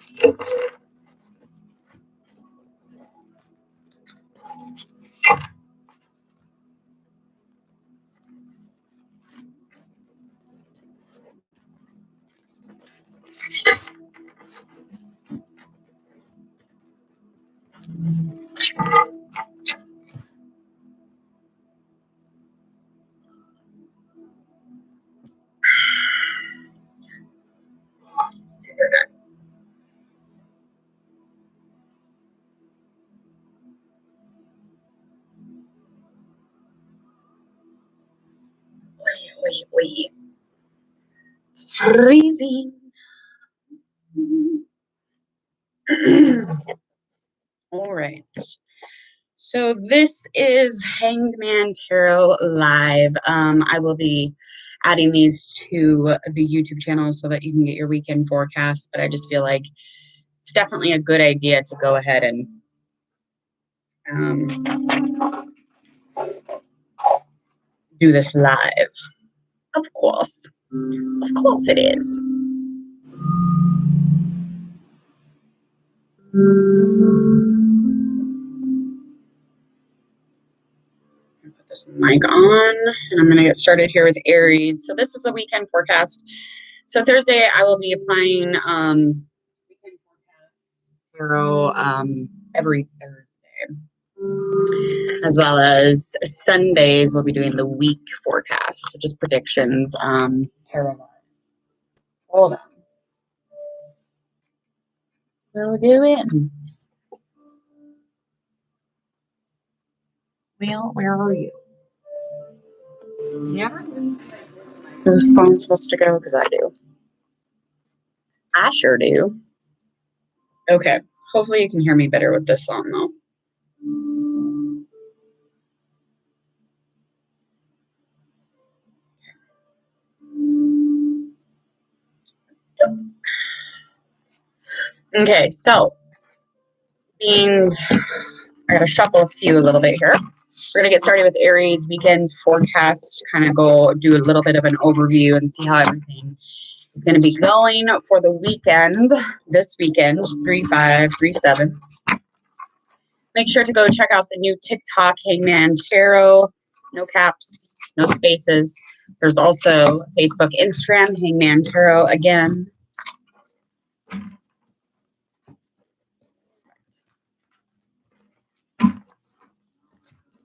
Super good. Wait. It's freezing. All right. So this is Hanged Man Tarot Live. I will be adding these to the YouTube channel so that you can get your weekend forecast, but I just feel like it's definitely a good idea to go ahead and do this live. Of course it is. Put this mic on, and I'm going to get started here with Aries. So this is a weekend forecast. So Thursday, I will be applying weekend forecast tarot every Thursday, as well as Sundays. We'll be doing the week forecast, so just predictions. Tarot. Hold on. We'll do it. Well, where are you? Yeah. Whose phone's supposed to go? Because I do. I sure do. Okay. Hopefully you can hear me better with this song, though. Okay, so means I gotta shuffle a few a little bit here. We're gonna get started with Aries weekend forecast, kind of do a little bit of an overview and see how everything is gonna be going for the weekend, this weekend, 3/5/3/7. Make sure to go check out the new TikTok, Hangman Tarot, no caps, no spaces. There's also Facebook, Instagram, Hangman Tarot again.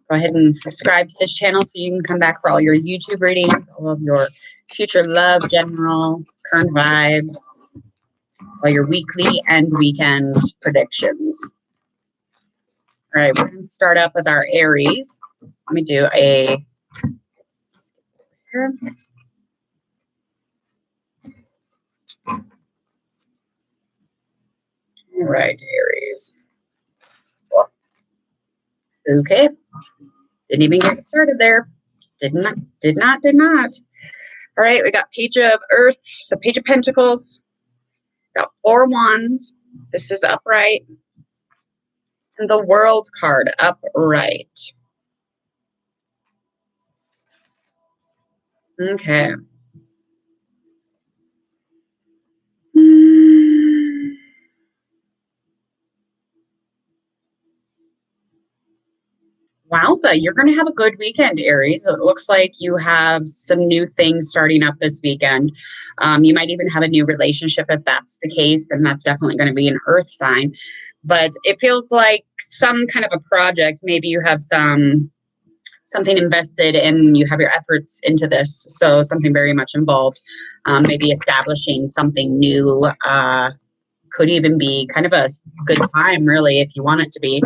Go ahead and subscribe to this channel so you can come back for all your YouTube readings, all of your future love, general, current vibes, all your weekly and weekend predictions. All right, we're going to start up with our Aries. Let me do a... All right, Aries. Okay. Didn't even get started there. Did not. All right, we got Page of Earth, so Page of Pentacles. Got 4 wands. This is upright. And the World card, upright. Okay. Wowza, you're going to have a good weekend, Aries. It looks like you have some new things starting up this weekend. You might even have a new relationship. If that's the case, then that's definitely going to be an earth sign. But it feels like some kind of a project. Maybe you have something invested and you have your efforts into this. So something very much involved. Maybe establishing something new. Could even be kind of a good time, really, if you want it to be.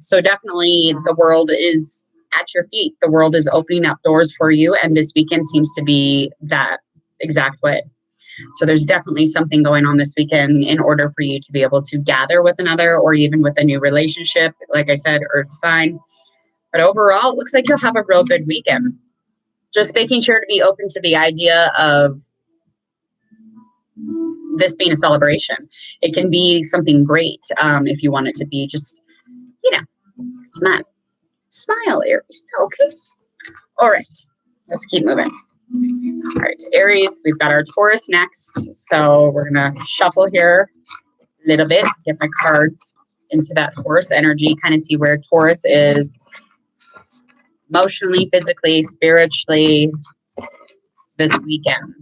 So definitely the world is at your feet. The world is opening up doors for you. And this weekend seems to be that exact way. So there's definitely something going on this weekend in order for you to be able to gather with another or even with a new relationship. Like I said, earth sign. But overall, it looks like you'll have a real good weekend. Just making sure to be open to the idea of this being a celebration. It can be something great if you want it to be just, smile, Aries. Okay. All right. Let's keep moving. All right, Aries, we've got our Taurus next. So we're going to shuffle here little bit, get my cards into that Taurus energy, kind of see where Taurus is emotionally, physically, spiritually this weekend.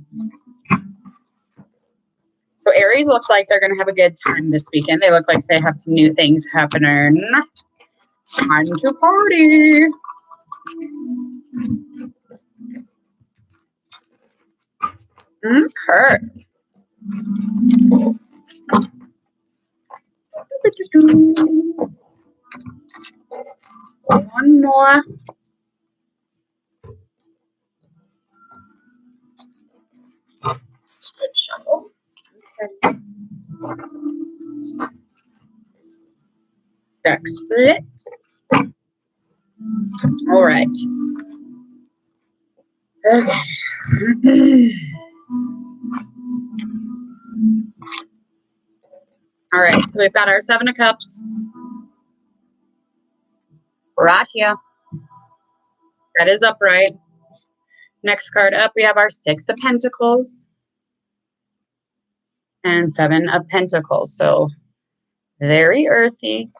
So Aries looks like they're going to have a good time this weekend. They look like they have some new things happening. It's time to party. Okay. One more. Good shuffle. Okay. Deck split. All right. Okay. All right. So we've got our Seven of Cups right here. That is upright. Next card up, we have our Six of Pentacles and Seven of Pentacles. So very earthy.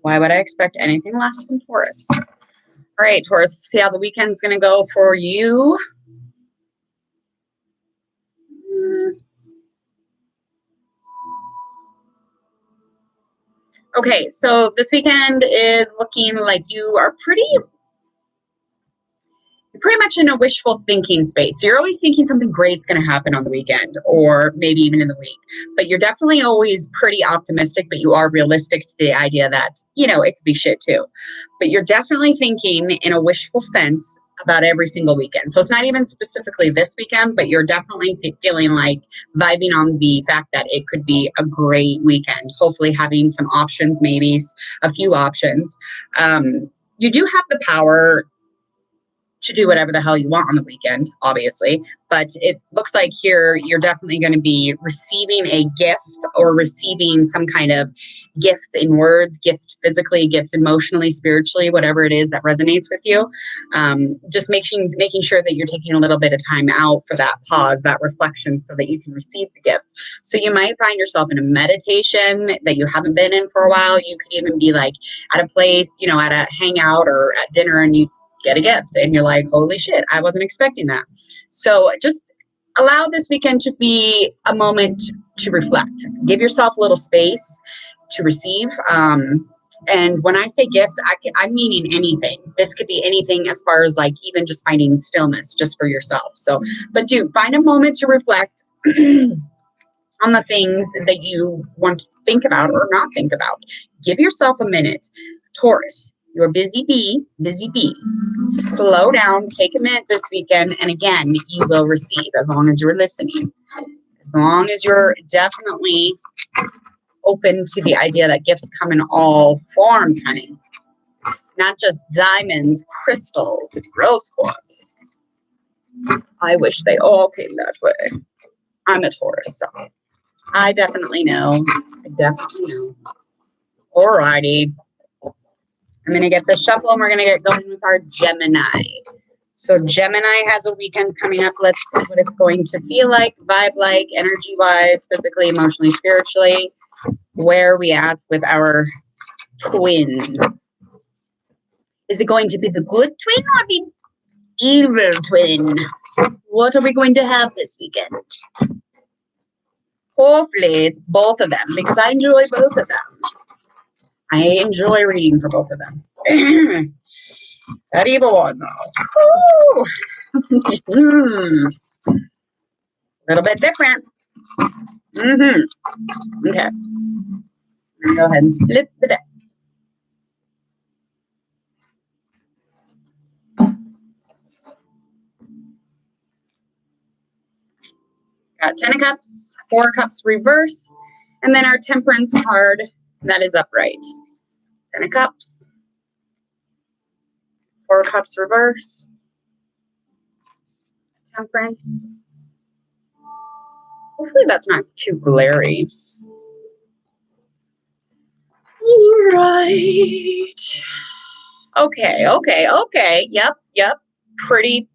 Why would I expect anything less from Taurus? All right, Taurus, see how the weekend's going to go for you. Okay, so this weekend is looking like you are pretty much in a wishful thinking space. So you're always thinking something great's going to happen on the weekend or maybe even in the week. But you're definitely always pretty optimistic, but you are realistic to the idea that, you know, it could be shit too. But you're definitely thinking in a wishful sense about every single weekend. So it's not even specifically this weekend, but you're definitely feeling like vibing on the fact that it could be a great weekend. Hopefully having some options, maybe a few options. You do have the power to do whatever the hell you want on the weekend, obviously. But it looks like here you're definitely going to be receiving a gift or receiving some kind of gift in words, gift physically, gift emotionally, spiritually, whatever it is that resonates with you. Just making sure that you're taking a little bit of time out for that pause, that reflection, so that you can receive the gift. So you might find yourself in a meditation that you haven't been in for a while. You could even be like at a place, you know, at a hangout or at dinner, and you get a gift and you're like, holy shit, I wasn't expecting that. So just allow this weekend to be a moment to reflect. Give yourself a little space to receive. And when I say gift, I'm meaning anything. This could be anything as far as like even just finding stillness just for yourself. So, but do find a moment to reflect on the things that you want to think about or not think about. Give yourself a minute. Taurus, you're busy bee. Slow down, take a minute this weekend, and again, you will receive as long as you're listening. As long as you're definitely open to the idea that gifts come in all forms, honey. Not just diamonds, crystals, rose quartz. I wish they all came that way. I'm a Taurus, so I definitely know. Alrighty. I'm going to get the shuffle and we're going to get going with our Gemini. So Gemini has a weekend coming up. Let's see what it's going to feel like, vibe like, energy-wise, physically, emotionally, spiritually. Where are we at with our twins? Is it going to be the good twin or the evil twin? What are we going to have this weekend? Hopefully it's both of them because I enjoy both of them. I enjoy reading for both of them. That evil one, though. A little bit different. Okay. Go ahead and split the deck. Got 10 of Cups, 4 of Cups reverse, and then our Temperance card that is upright. 10 of Cups, 4 of Cups reverse, Temperance. Hopefully that's not too glary. All right. Okay. Yep. Pretty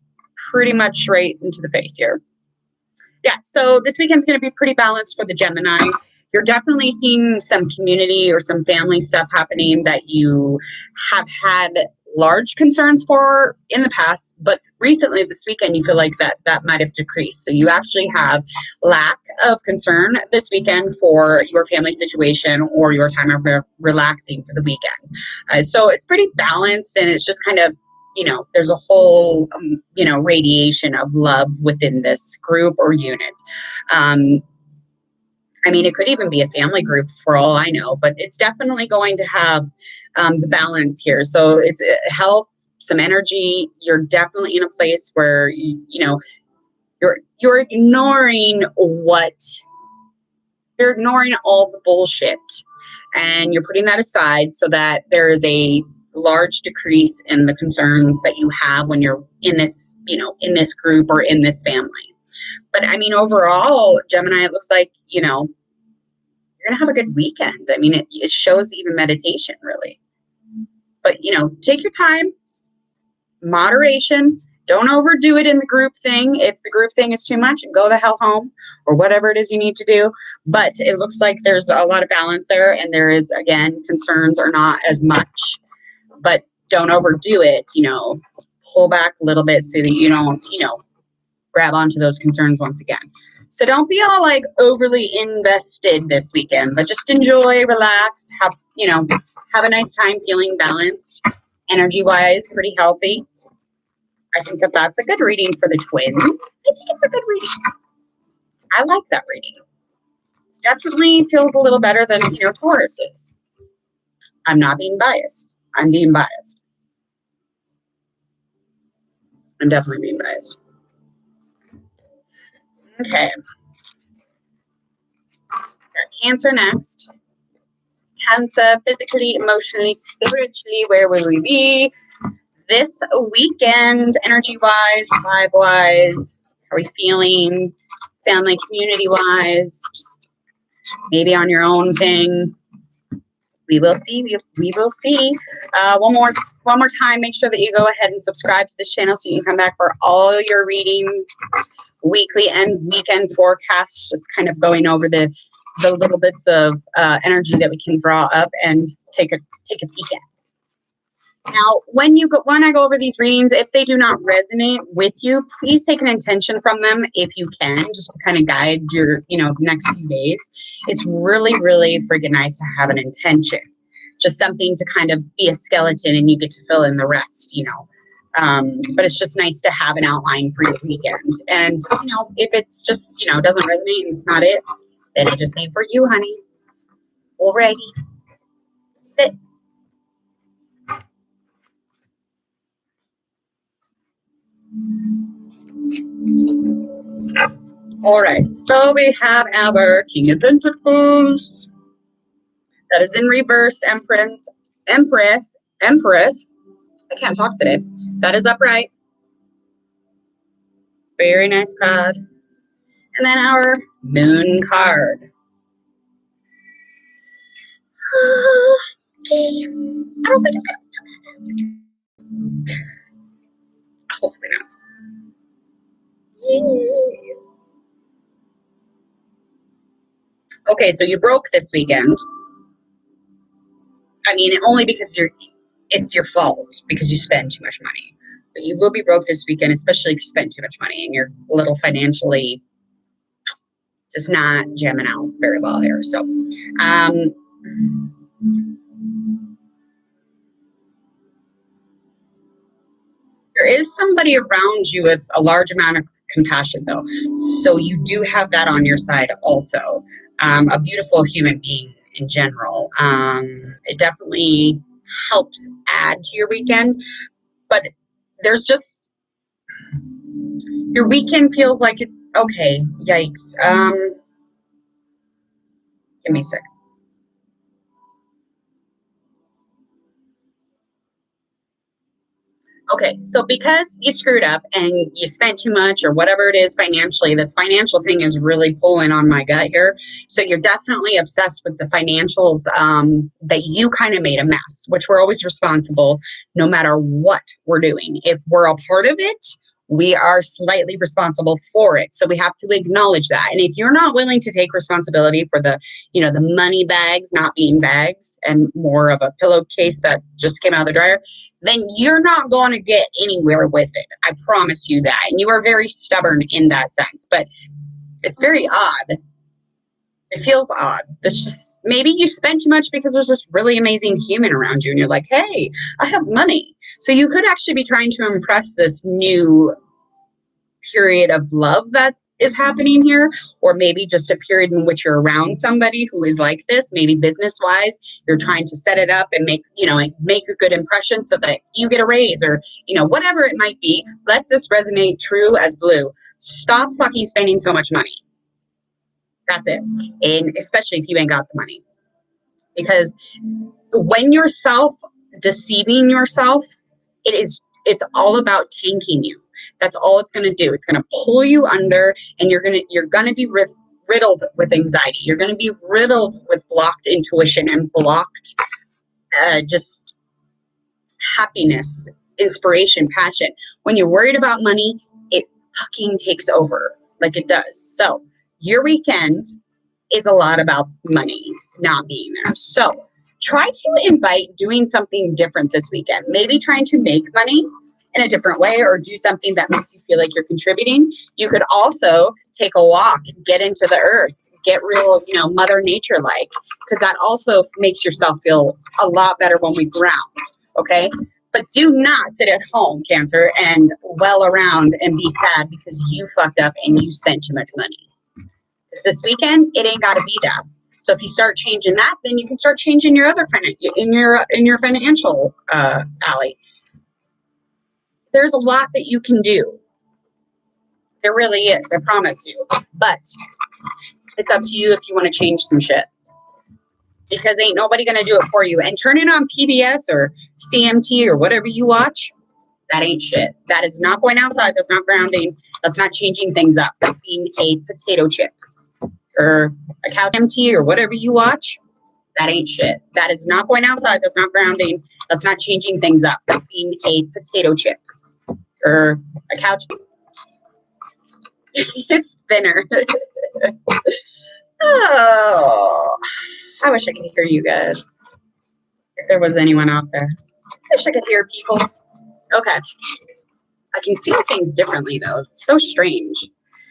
much straight into the face here. Yeah, so this weekend's going to be pretty balanced for the Gemini. You're definitely seeing some community or some family stuff happening that you have had large concerns for in the past, but recently this weekend you feel like that might have decreased. So you actually have lack of concern this weekend for your family situation or your time of relaxing for the weekend. So it's pretty balanced, and it's just kind of, there's a whole, radiation of love within this group or unit. I mean, it could even be a family group for all I know, but it's definitely going to have the balance here. So it's health, some energy. You're definitely in a place where you're ignoring you're ignoring all the bullshit, and you're putting that aside so that there is a large decrease in the concerns that you have when you're in this, in this group or in this family. But I mean, overall, Gemini, it looks like, you're going to have a good weekend. I mean, it shows even meditation, really. But, take your time, moderation. Don't overdo it in the group thing. If the group thing is too much, go the hell home or whatever it is you need to do. But it looks like there's a lot of balance there. And there is, again, concerns are not as much. But don't overdo it, pull back a little bit so that you don't, grab onto those concerns once again. So don't be all like overly invested this weekend, but just enjoy, relax, have a nice time feeling balanced, energy-wise, pretty healthy. I think that's a good reading for the twins. I think it's a good reading. I like that reading. It definitely feels a little better than, Taurus is. I'm not being biased. I'm being biased. I'm definitely being biased. Okay. Cancer next. Cancer, physically, emotionally, spiritually, where will we be this weekend, energy-wise, vibe-wise? How are we feeling? Family, community-wise? Just maybe on your own thing. We will see. We will see. One more time, make sure that you go ahead and subscribe to this channel so you can come back for all your readings, weekly and weekend forecasts, just kind of going over the little bits of energy that we can draw up and take a peek at. Now, when I go over these readings, if they do not resonate with you, please take an intention from them if you can, just to kind of guide your, next few days. It's really, really freaking nice to have an intention, just something to kind of be a skeleton and you get to fill in the rest, but it's just nice to have an outline for your weekend. And, if it's just, doesn't resonate and it's not it, then it just ain't for you, honey. Alrighty. That's it. All right, so we have our King of Pentacles. That is in reverse. Empress. I can't talk today. That is upright. Very nice card. And then our Moon card. Okay. I don't think it's gonna. Hopefully not. Okay, so you broke this weekend. I mean, only because it's your fault because you spend too much money. But you will be broke this weekend, especially if you spend too much money and you're a little financially just not jamming out very well here. So, there is somebody around you with a large amount of compassion, though. So you do have that on your side also. A beautiful human being in general. It definitely helps add to your weekend. But there's just, your weekend feels like it, okay, yikes. Give me a second. Okay, so because you screwed up and you spent too much or whatever it is financially, this financial thing is really pulling on my gut here. So you're definitely obsessed with the financials, that you kind of made a mess, which we're always responsible no matter what we're doing. If we're a part of it, we are slightly responsible for it. So we have to acknowledge that. And if you're not willing to take responsibility for the, the money bags not being bags and more of a pillowcase that just came out of the dryer, then you're not going to get anywhere with it. I promise you that. And you are very stubborn in that sense. But it's very odd. It feels odd. It's just, maybe you spend too much because there's this really amazing human around you and you're like, hey, I have money. So you could actually be trying to impress this new period of love that is happening here, or maybe just a period in which you're around somebody who is like this, maybe business wise, you're trying to set it up and make a good impression so that you get a raise or, whatever it might be. Let this resonate true as blue. Stop fucking spending so much money. That's it. And especially if you ain't got the money. Because when you're self-deceiving yourself, it's all about tanking you. That's all it's going to do. It's going to pull you under, and you're going to be riddled with anxiety. You're going to be riddled with blocked intuition and blocked just happiness, inspiration, passion. When you're worried about money, it fucking takes over like it does. So your weekend is a lot about money not being there. So try to invite doing something different this weekend. Maybe trying to make money in a different way or do something that makes you feel like you're contributing. You could also take a walk, get into the earth, get real, Mother Nature like, because that also makes yourself feel a lot better when we ground. Okay. But do not sit at home, Cancer, and well around and be sad because you fucked up and you spent too much money. This weekend, it ain't got to be that. So if you start changing that, then you can start changing your other in your financial alley. There's a lot that you can do. There really is, I promise you. But it's up to you if you want to change some shit. Because ain't nobody going to do it for you. And turning on PBS or CMT or whatever you watch, that ain't shit. That is not going outside. That's not grounding. That's not changing things up. That's being a potato chip. Or a couch MT or whatever you watch, that ain't shit. That is not going outside. That's not grounding. That's not changing things up. That's being a potato chip. Or a couch. It's thinner. Oh, I wish I could hear you guys. If there was anyone out there. I wish I could hear people. Okay. I can feel things differently, though. It's so strange.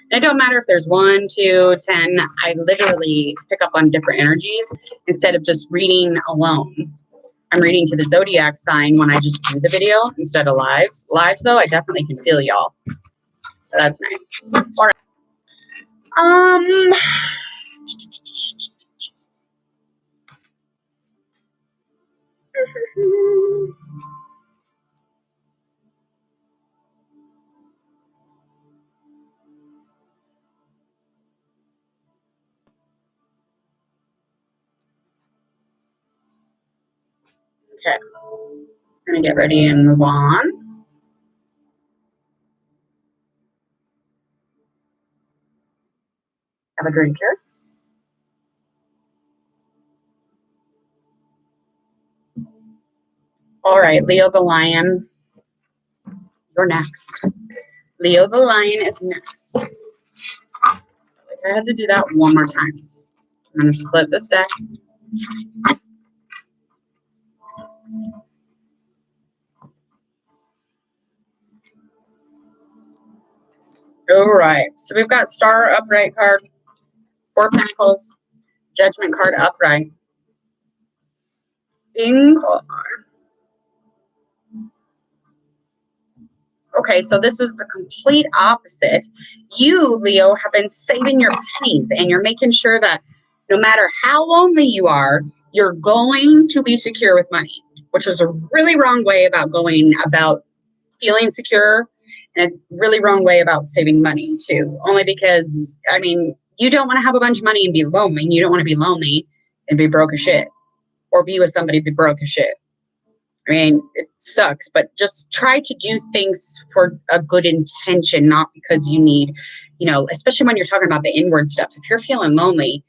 And it don't matter if there's 1, 2, 10. I literally pick up on different energies instead of just reading alone. I'm reading to the zodiac sign when I just do the video instead of lives. Lives, though, I definitely can feel y'all. So that's nice. All right. Okay. I'm going to get ready and move on. Have a drink here. All right, Leo the Lion, you're next. Leo the Lion is next. I had to do that one more time. I'm going to split this deck. All right, so we've got Star upright card, 4 Pentacles, Judgment card upright. King card. Okay, so this is the complete opposite. You, Leo, have been saving your pennies and you're making sure that no matter how lonely you are, you're going to be secure with money, which is a really wrong way about going about feeling secure and a really wrong way about saving money too. Only because, I mean, you don't want to have a bunch of money and be lonely. And you don't want to be lonely and be broke as shit or be with somebody and be broke as shit. I mean, it sucks, but just try to do things for a good intention, not because you need, especially when you're talking about the inward stuff. If you're feeling lonely,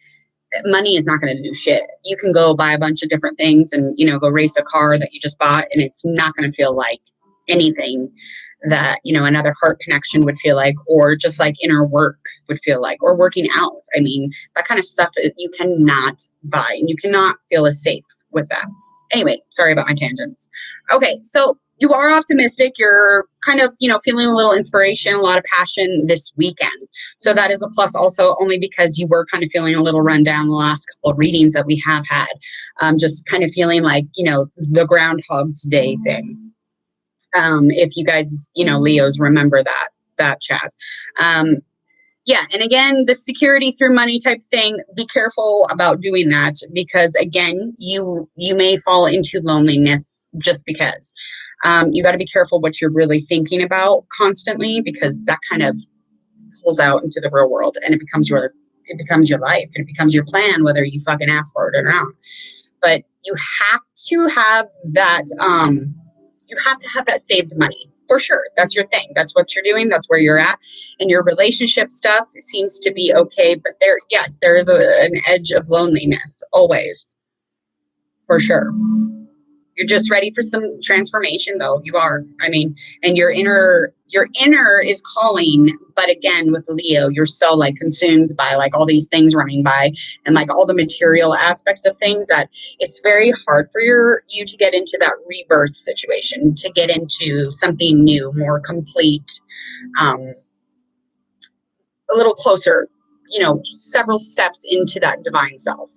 money is not going to do shit. You can go buy a bunch of different things and, go race a car that you just bought, and it's not going to feel like anything that, you know, another heart connection would feel like, or just like inner work would feel like, or working out. I mean, that kind of stuff you cannot buy, and you cannot feel as safe with that. Anyway, sorry about my tangents. Okay, so you are optimistic. You're kind of, you know, feeling a little inspiration, a lot of passion this weekend. So that is a plus also, only because you were kind of feeling a little run down the last couple of readings that we have had. Just kind of feeling like, you know, the Groundhog's Day thing. If you guys, you know, Leos, remember that chat. Yeah, and again, the security through money type thing, be careful about doing that, because again, you may fall into loneliness just because. You got to be careful what you're really thinking about constantly, because that kind of pulls out into the real world, and it becomes your life, and it becomes your plan, whether you fucking ask for it or not. But you have to have that saved money. For sure. That's your thing. That's what you're doing. That's where you're at. And your relationship stuff seems to be okay. But there is an edge of loneliness always. For sure. You're just ready for some transformation, though. You are. I mean, and your inner is calling. But again, with Leo, you're so like consumed by like all these things running by, and like all the material aspects of things, that it's very hard for you to get into that rebirth situation, to get into something new, more complete, a little closer, you know, several steps into that divine self.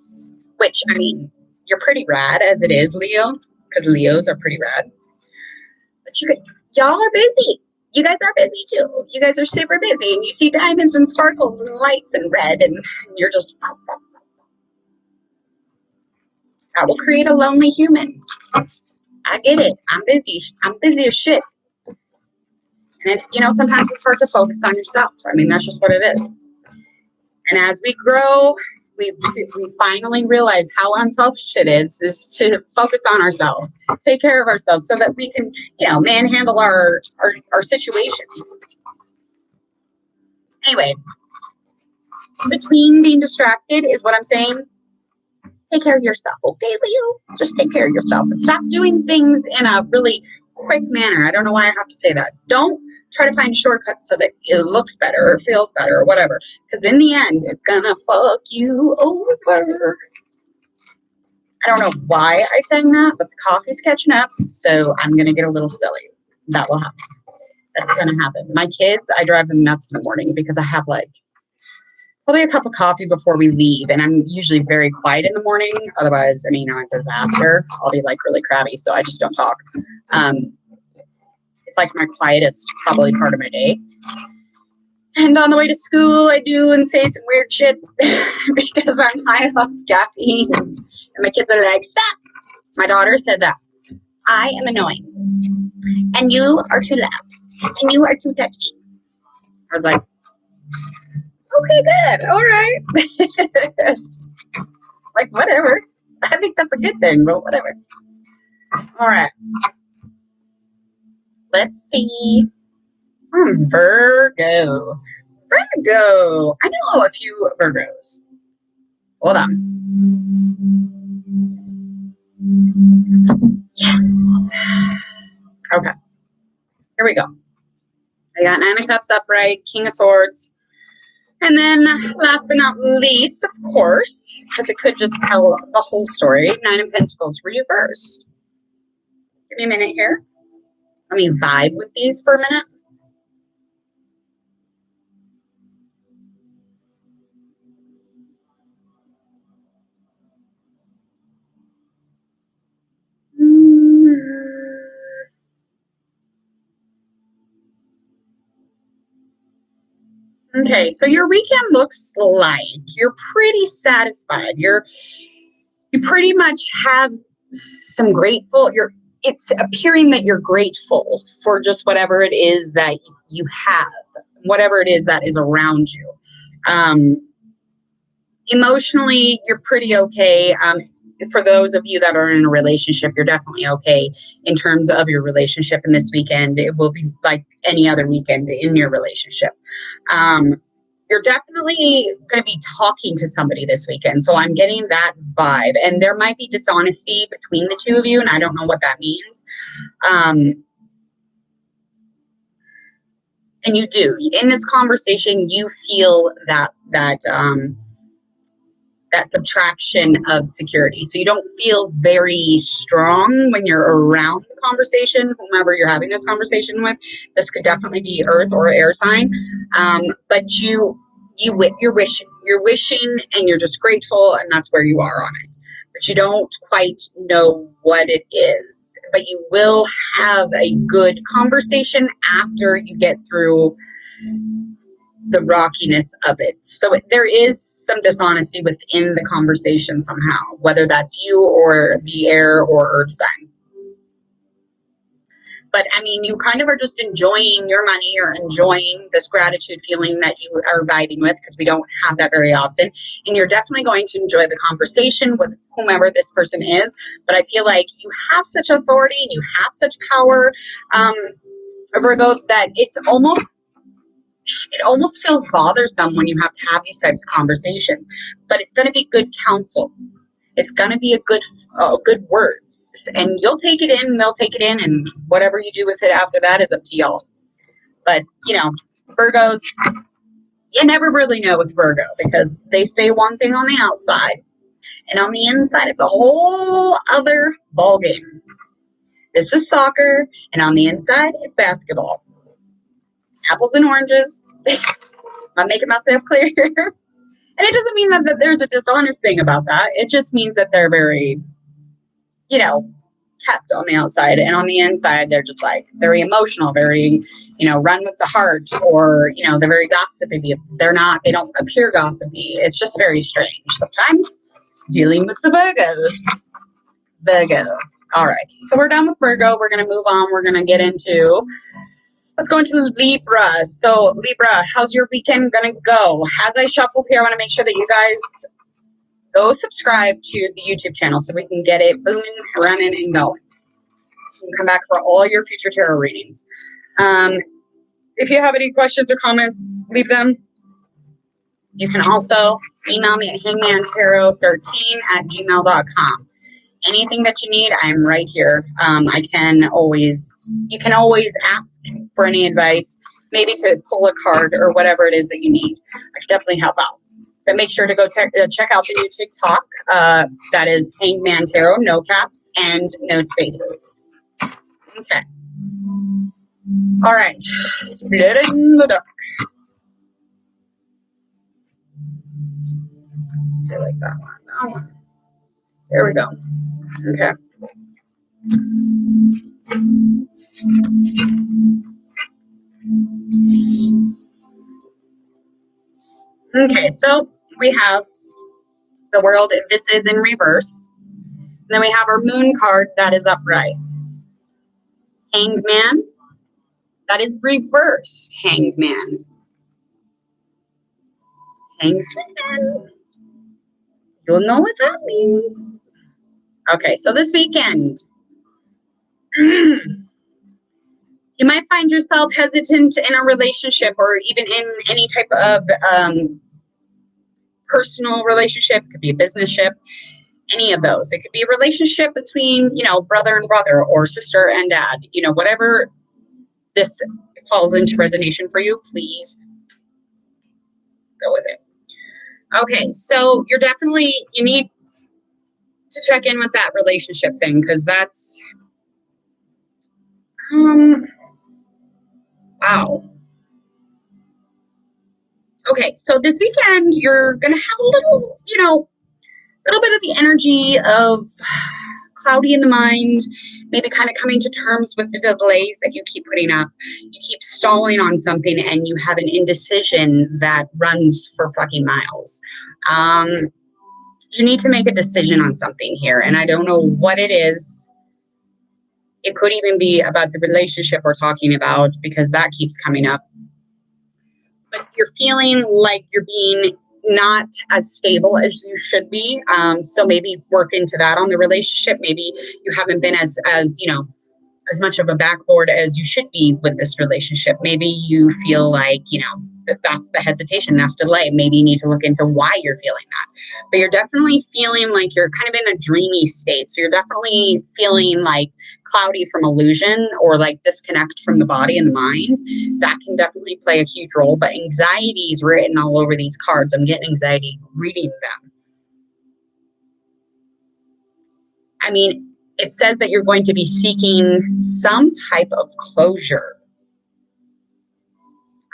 Which, I mean, you're pretty rad as it is, Leo, because Leos are pretty rad. But y'all are busy. You guys are busy too. You guys are super busy, and you see diamonds and sparkles and lights and red, and you're just, that will create a lonely human. I get it. I'm busy. I'm busy as shit. And you know, sometimes it's hard to focus on yourself. I mean, that's just what it is. And as we grow, we finally realize how unselfish it is to focus on ourselves, take care of ourselves, so that we can, you know, manhandle our situations. Anyway, in between being distracted is what I'm saying. Take care of yourself, okay, Leo? Just take care of yourself and stop doing things in a really quick manner. I don't know why I have to say that. Don't try to find shortcuts so that it looks better or feels better or whatever, because in the end, it's gonna fuck you over. I don't know why I sang that, but the coffee's catching up, so I'm gonna get a little silly. That will happen. That's gonna happen. My kids, I drive them nuts in the morning because I have like probably a cup of coffee before we leave, and I'm usually very quiet in the morning. Otherwise, I mean, I'm a disaster. I'll be like really crabby, so I just don't talk. It's like my quietest probably part of my day. And on the way to school, I do and say some weird shit because I'm high off caffeine, and my kids are like, "Stop!" My daughter said that I am annoying, and you are too loud, and you are too touchy. I was like, okay, good. All right. Like, whatever. I think that's a good thing, but whatever. All right. Let's see. Virgo. Virgo. I know a few Virgos. Hold on. Yes. Okay. Here we go. I got Nine of Cups upright, King of Swords. And then, last but not least, of course, because it could just tell the whole story, Nine of Pentacles reversed. Give me a minute here. Let me vibe with these for a minute. Okay, so your weekend looks like you're pretty satisfied. You pretty much have some it's appearing that you're grateful for just whatever it is that you have, whatever it is that is around you. Emotionally, you're pretty okay. For those of you that are in a relationship, you're definitely okay in terms of your relationship. And this weekend, it will be like any other weekend in your relationship. You're definitely going to be talking to somebody this weekend. So I'm getting that vibe. And there might be dishonesty between the two of you, and I don't know what that means. And you do. In this conversation, you feel that subtraction of security. So you don't feel very strong when you're around the conversation, whomever you're having this conversation with. This could definitely be earth or air sign. But you're wishing and you're just grateful, and that's where you are on it. But you don't quite know what it is. But you will have a good conversation after you get through the rockiness of it. So there is some dishonesty within the conversation somehow, whether that's you or the air or earth sign. But I mean, you kind of are just enjoying your money or enjoying this gratitude feeling that you are vibing with, because we don't have that very often. And you're definitely going to enjoy the conversation with whomever this person is. But I feel like you have such authority and you have such power, Virgo, that it almost feels bothersome when you have to have these types of conversations, but it's going to be good counsel. It's going to be a good words, and you'll take it in, they'll take it in, and whatever you do with it after that is up to y'all. But, Virgos, you never really know with Virgo, because they say one thing on the outside, and on the inside, it's a whole other ballgame. This is soccer, and on the inside, it's basketball. Apples and oranges. I'm making myself clear. And it doesn't mean that there's a dishonest thing about that. It just means that they're very, kept on the outside. And on the inside, they're just like very emotional, very, run with the heart, or, they're very gossipy. They don't appear gossipy. It's just very strange sometimes dealing with the Virgos. Virgo. All right. So we're done with Virgo. We're going to move on. We're going to get into... Let's go into Libra. So, Libra, how's your weekend going to go? As I shuffle here, I want to make sure that you guys go subscribe to the YouTube channel so we can get it booming, running, and going. You can come back for all your future tarot readings. If you have any questions or comments, leave them. You can also email me at hangmantarot13@gmail.com. Anything that you need, I'm right here. You can always ask for any advice, maybe to pull a card or whatever it is that you need. I can definitely help out. But make sure to go check out the new TikTok. That is Hangman Tarot, no caps and no spaces. Okay. All right. Splitting the dark. I like that one. That one. There we go. Okay. Okay, so we have the world. This is in reverse. And then we have our moon card that is upright. Hanged man. That is reversed. Hanged man. Hanged man. You'll know what that means. Okay, so this weekend, you might find yourself hesitant in a relationship, or even in any type of personal relationship. It could be a business-ship, any of those. It could be a relationship between, brother and brother, or sister and dad. Whatever this falls into resonation for you, please go with it. Okay, so you need to check in with that relationship thing, because that's, wow. Okay, so this weekend, you're going to have a little bit of the energy of cloudy in the mind, maybe kind of coming to terms with the delays that you keep putting up. You keep stalling on something, and you have an indecision that runs for fucking miles. You need to make a decision on something here, and I don't know what it is. It could even be about the relationship we're talking about, because that keeps coming up. But you're feeling like you're being not as stable as you should be. So maybe work into that on the relationship. Maybe you haven't been as as much of a backboard as you should be with this relationship. Maybe you feel like, that's the hesitation, that's delay. Maybe you need to look into why you're feeling that. But you're definitely feeling like you're kind of in a dreamy state. So you're definitely feeling like cloudy from illusion or like disconnect from the body and the mind. That can definitely play a huge role. But anxiety is written all over these cards. I'm getting anxiety reading them. I mean, it says that you're going to be seeking some type of closure.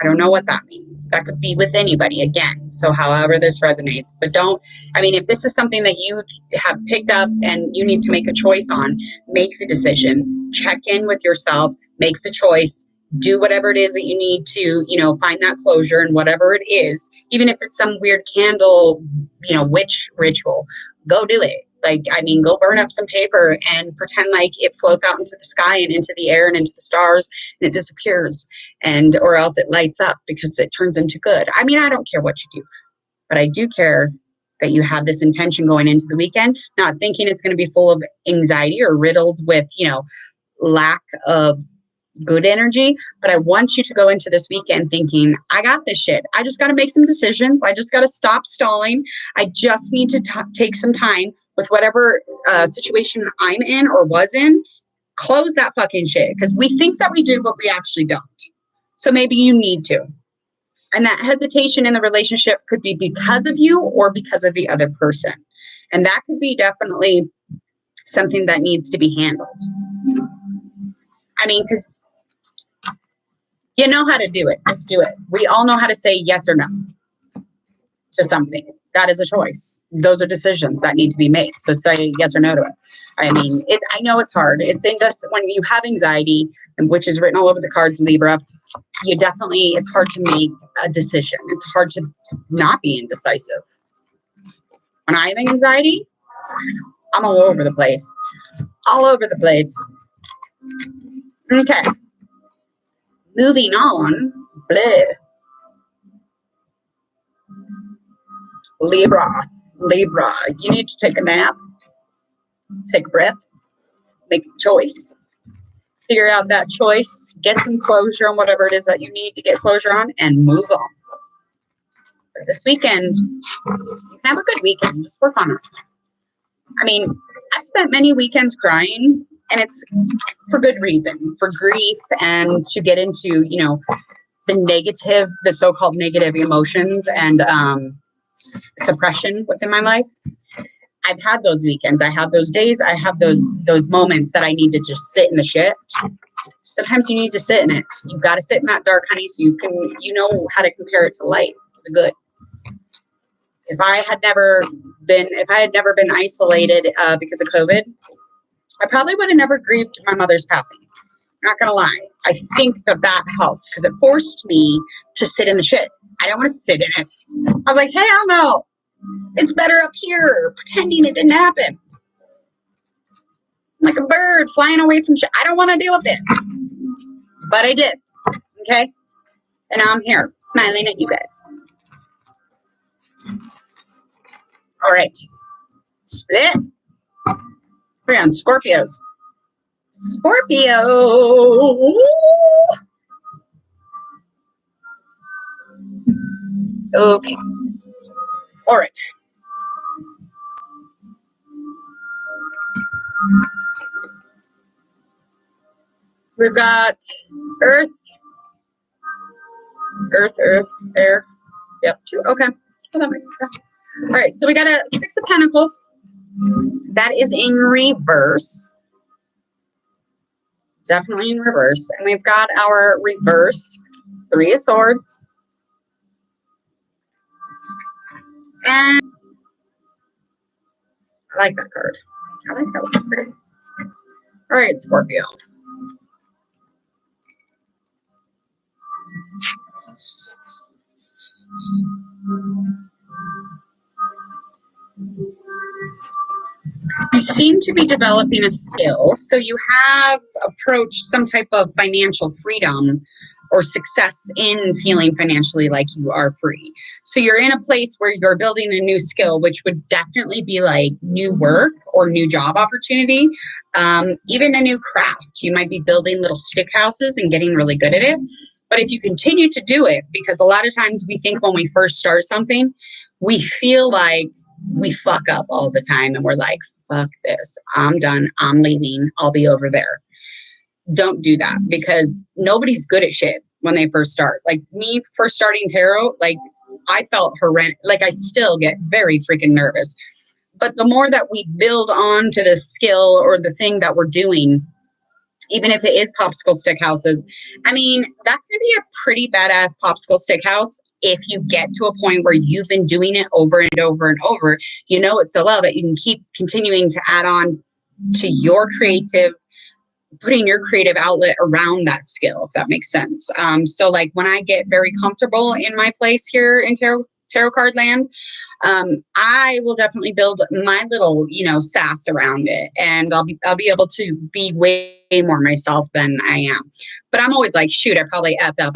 I don't know what that means. That could be with anybody again. So however this resonates, but if this is something that you have picked up and you need to make a choice on, make the decision, check in with yourself, make the choice, do whatever it is that you need to, find that closure and whatever it is, even if it's some weird candle, witch ritual, go do it. Go burn up some paper and pretend like it floats out into the sky and into the air and into the stars and it disappears, or else it lights up because it turns into good. I don't care what you do, but I do care that you have this intention going into the weekend, not thinking it's going to be full of anxiety or riddled with, lack of good energy. But I want you to go into this weekend thinking, I got this shit. I just got to make some decisions. I just got to stop stalling. I just need to take some time with whatever situation I'm in or was in. Close that fucking shit, because we think that we do, but we actually don't. So maybe you need to. And that hesitation in the relationship could be because of you or because of the other person. And that could be definitely something that needs to be handled. Because you know how to do it. Just do it. We all know how to say yes or no to something. That is a choice. Those are decisions that need to be made. So say yes or no to it. I know it's hard. When you have anxiety, and which is written all over the cards, Libra, it's hard to make a decision. It's hard to not be indecisive. When I have anxiety, I'm all over the place. All over the place. Okay. Moving on. Bleh. Libra, you need to take a nap, take a breath, make a choice, figure out that choice, get some closure on whatever it is that you need to get closure on, and move on. For this weekend, you can have a good weekend. Just work on it. I've spent many weekends crying, and it's for good reason, for grief and to get into, the so-called negative emotions and suppression within my life. I've had those weekends. I have those days. I have those moments that I need to just sit in the shit. Sometimes you need to sit in it. You've got to sit in that dark, honey, so you know how to compare it to light, the good. If I had never been isolated because of COVID, I probably would have never grieved my mother's passing. Not gonna lie. I think that helped because it forced me to sit in the shit. I don't want to sit in it. I was like, hell no. It's better up here, pretending it didn't happen. I'm like a bird flying away from shit. I don't want to deal with it. But I did. Okay? And now I'm here, smiling at you guys. All right. Split. We're on Scorpios. Scorpio. Okay. All right. We've got Earth, Air. Yep, 2. Okay. All right, so we got a 6 of Pentacles. That is in reverse. Definitely in reverse. And we've got our reverse 3 of Swords. And I like that card. I like that one. It's pretty. All right, Scorpio. You seem to be developing a skill, so you have approached some type of financial freedom or success in feeling financially like you are free. So you're in a place where you're building a new skill, which would definitely be like new work or new job opportunity, even a new craft. You might be building little stick houses and getting really good at it. But if you continue to do it, because a lot of times we think when we first start something, we feel like we fuck up all the time and we're like, fuck this, I'm done, I'm leaving, I'll be over there. Don't do that, because nobody's good at shit when they first start. Like me first starting tarot, like I felt horrendous. Like I still get very freaking nervous. But the more that we build on to the skill or the thing that we're doing, even if it is popsicle stick houses, I mean, that's going to be a pretty badass popsicle stick house if you get to a point where you've been doing it over and over and over. You know it so well that you can keep continuing to add on to your creative, putting your creative outlet around that skill, if that makes sense. So like when I get very comfortable in my place here in tarot card land, I will definitely build my little, sass around it, and I'll be able to be way more myself than I am. But I'm always like, shoot, I probably effed up.